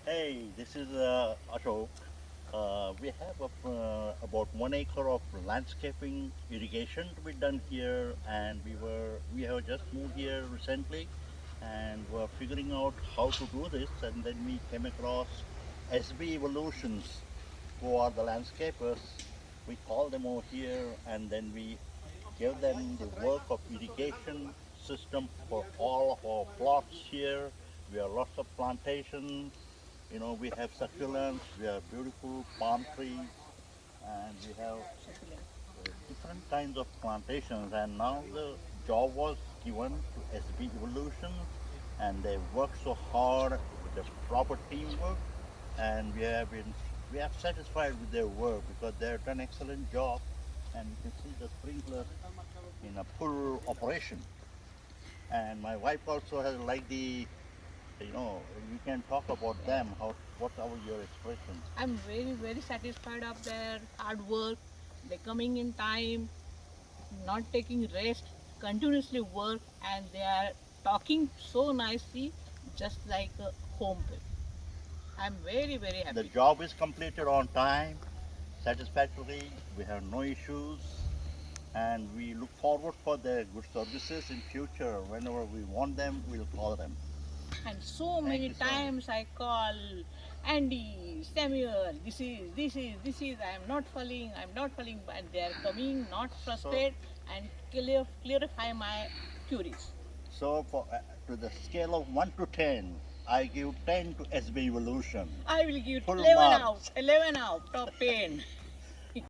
Hey, this is Ashok. We have about 1 acre of landscaping irrigation to be done here, and we have just moved here recently, and we're figuring out how to do this. And then we came across SB Evolutions, who are the landscapers. We called them over here, and then we gave them the work of irrigation system for all of our plots here. We have lots of plantations. We have succulents, we have beautiful palm trees, and we have different kinds of plantations. And now the job was given to SB Evolution, and they worked so hard with the proper teamwork, and we are satisfied with their work because they have done an excellent job. And you can see the sprinklers in a full operation. And my wife also has liked you can talk about them. What are your expressions? I'm very, very satisfied of their hard work. They're coming in time, not taking rest, continuously work, and they are talking so nicely, just like a home people. I'm very, very The happy. job is completed on time, satisfactorily. We have no issues, and we look forward for their good services in future. Whenever we want them, we'll call them. And so Thank many you so much. times I call Andy, Samuel, this is, I'm not falling, but they are coming, not So, frustrated, and clarify my queries. so to the scale of 1 to 10, I give 10 to SB Evolution. I will give Full 11 out, marks. 11 out of 10.